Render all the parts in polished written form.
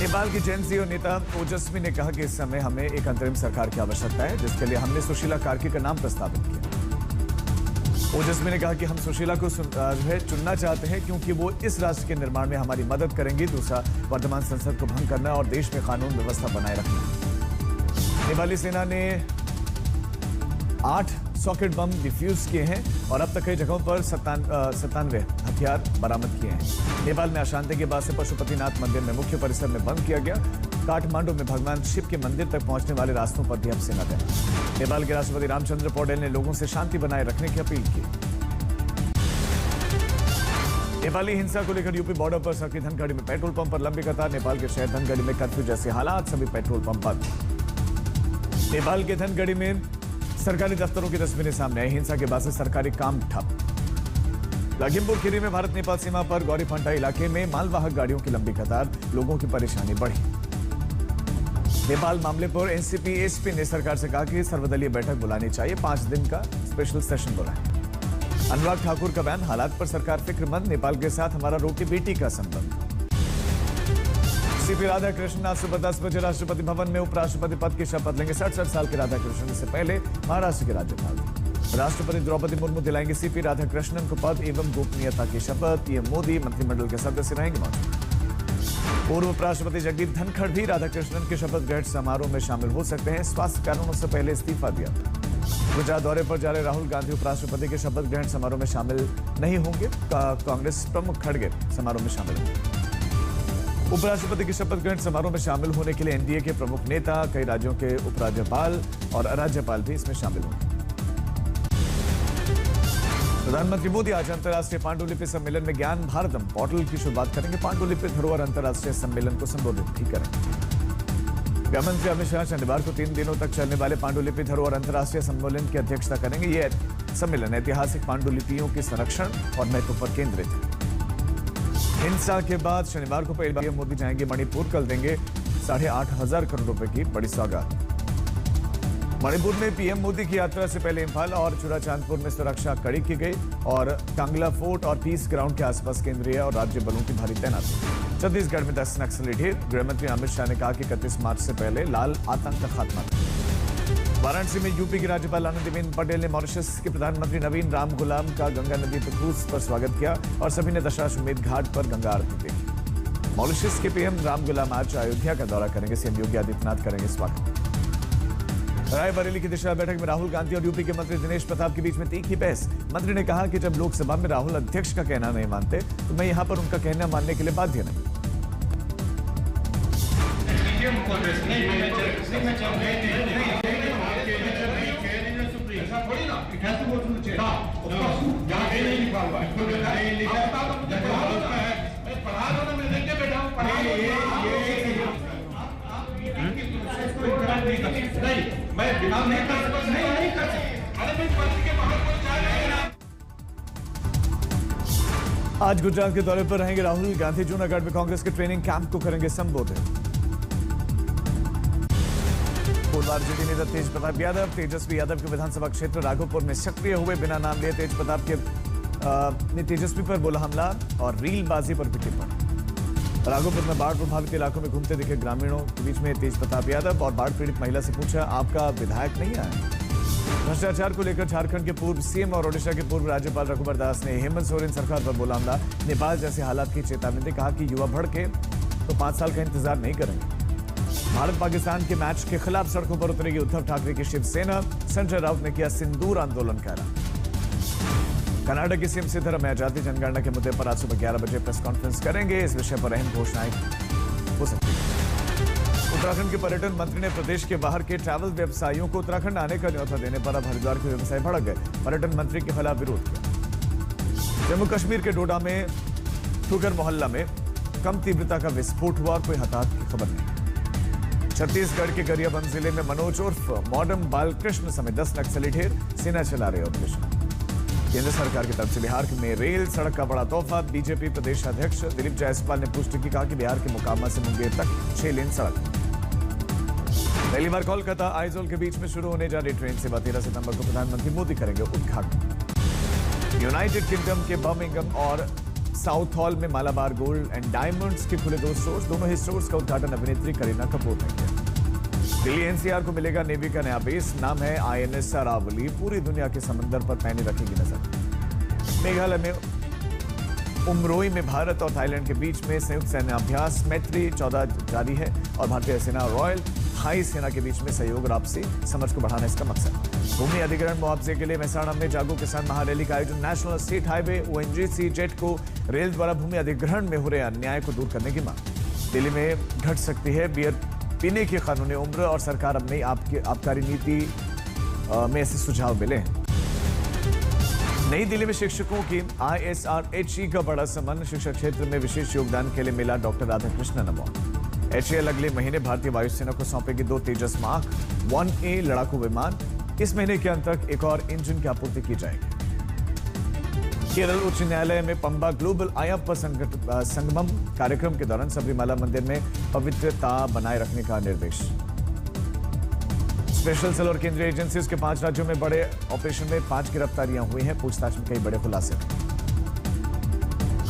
नेपाल की जेएनसी नेता ओजस्वी ने कहा कि इस समय हमें एक अंतरिम सरकार की आवश्यकता है, जिसके लिए हमने सुशीला कार्की का नाम प्रस्तावित किया। ओजस्वी ने कहा कि हम सुशीला को चुनना चाहते हैं क्योंकि वो इस राष्ट्र के निर्माण में हमारी मदद करेंगी। दूसरा, वर्तमान संसद को भंग करना और देश में कानून व्यवस्था बनाए रखना। नेपाली सेना ने 8 सॉकेट बम डिफ्यूज किए हैं और अब तक कई जगहों पर 97 हथियार बरामद किए हैं। नेपाल में अशांति के बाद से पशुपतिनाथ मंदिर में मुख्य परिसर में बंद किया गया। काठमांडू में भगवान शिव के मंदिर तक पहुंचने वाले रास्तों पर भी अब सेना है। नेपाल के राष्ट्रपति रामचंद्र पौडेल ने लोगों से शांति बनाए रखने की अपील की। नेपाली हिंसा को लेकर यूपी बॉर्डर पर सड़की धनखड़ी में पेट्रोल पंप पर लंबी कतार। नेपाल के शहर धनगढ़ी में कर्फ्यू जैसे हालात, सभी पेट्रोल पंप बंद। नेपाल के धनगढ़ी में सरकारी दफ्तरों की तस्वीरें सामने आई। हिंसा के बाद से सरकारी काम ठप। लखीमपुर खीरी में भारत नेपाल सीमा पर गौरीफंटा इलाके में मालवाहक गाड़ियों की लंबी कतार, लोगों की परेशानी बढ़ी। नेपाल मामले पर एनसीपी एसपी ने सरकार से कहा कि सर्वदलीय बैठक बुलानी चाहिए, 5 दिन का स्पेशल सेशन बुलाएं। अनुराग ठाकुर का बयान, हालात पर सरकार फिक्रमंद, नेपाल के साथ हमारा रोटी बेटी का संबंध। सीपी राधाकृष्णन आज सुबह 10 बजे राष्ट्रपति भवन में उपराष्ट्रपति पद की शपथ लेंगे। 67 साल के राधाकृष्णन इससे पहले महाराष्ट्र के राज्यपाल थे। राष्ट्रपति द्रौपदी मुर्मू दिलाएंगे सीपी राधाकृष्णन को पद एवं गोपनीयता की शपथ। पीएम मोदी मंत्रिमंडल के सदस्य रहेंगे मौजूद। पूर्व उपराष्ट्रपति जगदीप धनखड़ भी राधाकृष्णन के शपथ ग्रहण समारोह में शामिल हो सकते हैं। स्वास्थ्य कारणों से पहले इस्तीफा दिया। गुजरात दौरे पर जा रहे राहुल गांधी उपराष्ट्रपति के शपथ ग्रहण समारोह में शामिल नहीं होंगे। कांग्रेस प्रमुख खड़गे समारोह में शामिल होंगे। उपराष्ट्रपति के शपथ ग्रहण समारोह में शामिल होने के लिए एनडीए के प्रमुख नेता, कई राज्यों के उपराज्यपाल और राज्यपाल भी इसमें शामिल होंगे। प्रधानमंत्री मोदी आज अंतर्राष्ट्रीय पांडुलिपि सम्मेलन में ज्ञान भारतम पोर्टल की शुरुआत करेंगे। पांडुलिपि धरोहर अंतर्राष्ट्रीय सम्मेलन को संबोधित भी करेंगे। गृहमंत्री अमित शाह शनिवार को 3 दिनों तक चलने वाले पांडुलिपि धरोहर अंतर्राष्ट्रीय सम्मेलन की अध्यक्षता करेंगे। यह सम्मेलन ऐतिहासिक पांडुलिपियों के संरक्षण और महत्व पर केंद्रित है। हिंसा के बाद शनिवार को पहली बार मोदी जाएंगे मणिपुर, कल देंगे 8,500 करोड़ रुपए की बड़ी सौगात। मणिपुर में पीएम मोदी की यात्रा से पहले इम्फाल और चूड़ाचांदपुर में सुरक्षा कड़ी की गई और कांगला फोर्ट और पीस ग्राउंड के आसपास केंद्रीय और राज्य बलों की भारी तैनाती। छत्तीसगढ़ में 10 नक्सली ढेर। गृहमंत्री अमित शाह ने कहा कि 31 मार्च से पहले लाल आतंक का खात्मा। वाराणसी में यूपी की राज्यपाल आनंदीबेन पटेल ने मॉरिशस के प्रधानमंत्री नवीन रामगुलाम का गंगा नदी पर क्रूज पर स्वागत किया और सभी ने दशाश्वमेध घाट पर गंगा आरती देखी। मॉरिशस के पीएम रामगुलाम आज अयोध्या का दौरा करेंगे। सीएम योगी आदित्यनाथ करेंगे स्वागत। रायबरेली की दिशा बैठक में राहुल गांधी और यूपी के मंत्री दिनेश प्रताप के बीच में तीखी बहस। मंत्री ने कहा कि जब लोकसभा में राहुल अध्यक्ष का कहना नहीं मानते तो मैं यहां पर उनका कहना मानने के लिए बाध्य नहीं। आज गुजरात के दौरे पर रहेंगे राहुल गांधी। जूनागढ़ में कांग्रेस के ट्रेनिंग कैंप को करेंगे संबोधित। पूर्व आरजेडी नेता तेज प्रताप यादव, तेजस्वी यादव के विधानसभा क्षेत्र राघोपुर में सक्रिय हुए, बिना नाम लिए तेज प्रताप ने तेजस्वी पर बोला हमला और रीलबाजी पर भी टिप्पणी। राघोपुर में बाढ़ प्रभावित इलाकों में घूमते दिखे ग्रामीणों के बीच में तेज प्रताप यादव और बाढ़ पीड़ित महिला से पूछा, आपका विधायक नहीं आया? भ्रष्टाचार को लेकर झारखंड के पूर्व सीएम और ओडिशा के पूर्व राज्यपाल रघुवर दास ने हेमंत सोरेन सरकार पर बोला हमला। नेपाल जैसे हालात की चेतावनी दी, कहा कि युवा भड़के तो 5 साल का इंतजार नहीं करेंगे। भारत पाकिस्तान के मैच के खिलाफ सड़कों पर उतरेगी उद्धव ठाकरे की शिवसेना। संजय राउत ने किया सिंदूर आंदोलन का ऐलान। कर्नाटक के सीएम सिद्धरामैया जाति जनगणना के मुद्दे पर आज सुबह 11 बजे प्रेस कॉन्फ्रेंस करेंगे। इस विषय पर अहम घोषणाएं हो सकती है। उत्तराखंड के पर्यटन मंत्री ने प्रदेश के बाहर के ट्रैवल व्यवसायियों को उत्तराखंड आने का न्योता देने पर अब हरिद्वार के व्यवसायी भड़क गए। पर्यटन मंत्री के खिलाफ विरोध किया। जम्मू कश्मीर के डोडा में ठुगर मोहल्ला में कम तीव्रता का विस्फोट हुआ और कोई हताहत की खबर नहीं। छत्तीसगढ़ के गरियाबंद जिले में मनोज उर्फ मॉडर्न बालकृष्ण समेत 10 नक्सली ढेर सेना चला रहे ऑपरेशन। केंद्र सरकार की तरफ से बिहार में रेल सड़क का बड़ा तोहफा। बीजेपी प्रदेश अध्यक्ष दिलीप जायसवाल ने पुष्टि की, कहा कि बिहार के मोकामा से मुंगेर तक 6 लेन सड़क। पहली बार कोलकाता आइजोल के बीच में शुरू होने जा रही ट्रेन सेवा 13 सितंबर को प्रधानमंत्री मोदी करेंगे उद्घाटन। यूनाइटेड किंगडम के बर्मिंघम और साउथ हॉल में मालाबार गोल्ड एंड डायमंड्स के खुले 2 स्टोर्स। दोनों ही स्टोर्स का उद्घाटन अभिनेत्री करीना कपूर ने किया। दिल्ली एनसीआर को मिलेगा नेवी का नया बेस, नाम है INS अरावली। पूरी दुनिया के समंदर पर पैनी रखेगी नजर। मेघालय में उमरोई में भारत और थाईलैंड के बीच में संयुक्त सैन्य अभ्यास मैत्री 14 जारी है और भारतीय सेना और रॉयल थाई सेना के बीच में सहयोग और आपसी समझ को बढ़ाना इसका मकसद। भूमि अधिग्रहण मुआवजे के लिए मेहसाणा में जागो किसान महारैली का आयोजन। National state highway ONGC jet को रेल द्वारा भूमि अधिग्रहण में हो रहे अन्याय को दूर करने की मांग। दिल्ली में घट सकती है बियर पीने की कानूनी उम्र और सरकार अब नई आबकारी नीति में ऐसे सुझाव मिले हैं। नई दिल्ली में शिक्षकों की ISRHE का बड़ा सम्मान। शिक्षा क्षेत्र में विशेष योगदान के लिए मिला डॉक्टर राधाकृष्णन अवार्ड। HAL अगले महीने भारतीय वायुसेना को सौंपेगी 2 तेजस मार्क 1A लड़ाकू विमान। इस महीने के अंत तक एक और इंजन की आपूर्ति की जाएगी। केरल उच्च न्यायालय में पंबा ग्लोबल अयप्पा संगमम कार्यक्रम के दौरान सबरीमाला मंदिर में पवित्रता बनाए रखने का निर्देश। स्पेशल सेल और केंद्रीय एजेंसीज के 5 राज्यों में बड़े ऑपरेशन में 5 गिरफ्तारियां हुई हैं। पूछताछ में कई बड़े खुलासे।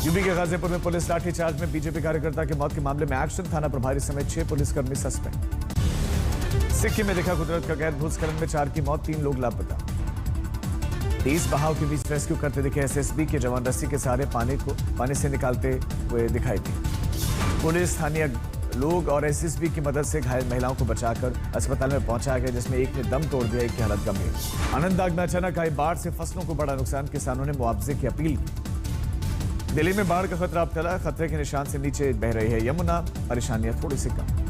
यूपी के गाजीपुर में पुलिस लाठीचार्ज में बीजेपी कार्यकर्ता की मौत के मामले में एक्शन। थाना प्रभारी समेत 6 पुलिसकर्मी सस्पेंड। सिक्किम में देखा कुदरत का कहर, भूस्खलन में 4 की मौत, 3 लोग लापता। तेज बहाव के बीच रेस्क्यू करते दिखे SSB के जवान। रस्सी के सहारे पानी से निकालते हुए दिखाई दिए। पुलिस, स्थानीय लोग और SSB की मदद से घायल महिलाओं को बचाकर अस्पताल में पहुंचाया गया, जिसमें एक ने दम तोड़ दिया, एक की हालत गंभीर। आनंदबाग में अचानक आई बाढ़ से फसलों को बड़ा नुकसान। किसानों ने मुआवजे की अपील की। दिल्ली में बाढ़ का खतरा अब टला। खतरे के निशान से नीचे बह रही है यमुना। परेशानियां थोड़ी सी कम।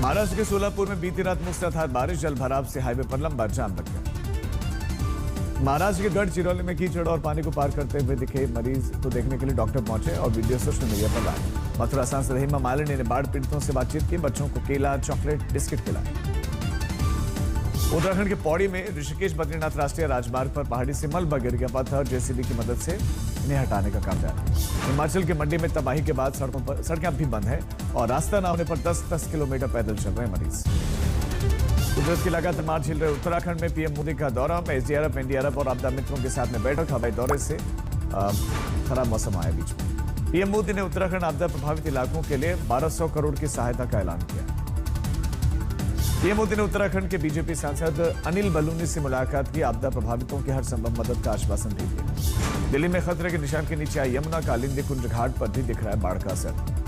महाराष्ट्र के सोलापुर में बीती रात मूसलाधार बारिश, जल भराव से हाईवे पर लंबा जाम लग गया। महाराष्ट्र के गढ़चिरौली में कीचड़ और पानी को पार करते हुए दिखे मरीज को देखने के लिए डॉक्टर पहुंचे और वीडियो सोशल मीडिया पर लाए। मथुरा सांसद हेमा मालिनी ने बाढ़ पीड़ितों से बातचीत की। बच्चों को केला, चॉकलेट, बिस्किट खिलाए। उत्तराखंड के पौड़ी में ऋषिकेश बद्रीनाथ राष्ट्रीय राजमार्ग पर पहाड़ी से मलबा गिर गया। पत्थर JCB की मदद से इन्हें हटाने का काम जारी है। हिमाचल के मंडी में तबाही के बाद सड़कें अब भी बंद है और रास्ता न होने पर 10-10 किलोमीटर पैदल चल रहे मरीज। कुदरत की लगातार मार झेल रहे उत्तराखंड में PM मोदी का दौरा में SDRF, NDRF और आपदा मित्रों के साथ में बैठक। हवाई दौरे से खराब मौसम आया बीच में। PM मोदी ने उत्तराखंड आपदा प्रभावित इलाकों के लिए 1200 करोड़ की सहायता का ऐलान किया। PM मोदी ने उत्तराखंड के बीजेपी सांसद अनिल बलूनी से मुलाकात की। आपदा प्रभावितों की हर संभव मदद का आश्वासन भी दिया। दिल्ली में खतरे के निशान के नीचे आई यमुना। कालिंदी कुंज घाट पर भी दिख रहा है बाढ़ का असर।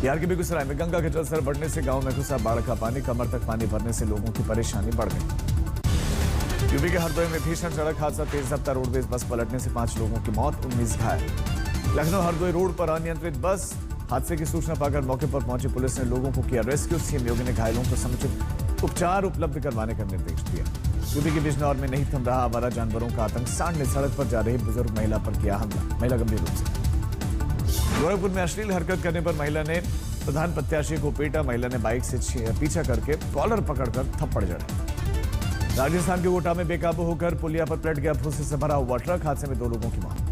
बिहार के बेगूसराय में गंगा के जलस्तर बढ़ने से गांव में घुसा बाढ़ का पानी। कमर तक पानी भरने से लोगों की परेशानी बढ़ गई। यूपी के हरदोई में भीषण सड़क हादसा। तेज रफ्तार रोडवेज बस पलटने से 5 लोगों की मौत, 19 घायल। लखनऊ हरदोई रोड पर अनियंत्रित बस हादसे की सूचना पाकर मौके पर पहुंची पुलिस ने लोगों को किया रेस्क्यू। CM योगी ने घायलों को समुचित उपचार उपलब्ध करवाने का निर्देश दिया। यूपी के बिजनौर में नहीं थम रहा आवारा जानवरों का आतंक। सांड ने सड़क पर जा रही बुजुर्ग महिला पर किया हमला, महिला गंभीर रूप से। गोरखपुर में अश्लील हरकत करने पर महिला ने प्रधान प्रत्याशी को पीटा। महिला ने बाइक से पीछा करके कॉलर पकड़कर थप्पड़ जड़ा। राजस्थान के कोटा में बेकाबू होकर पुलिया पर पलट गया भूसे से भरा हुआ ट्रक। हादसे में 2 लोगों की मौत।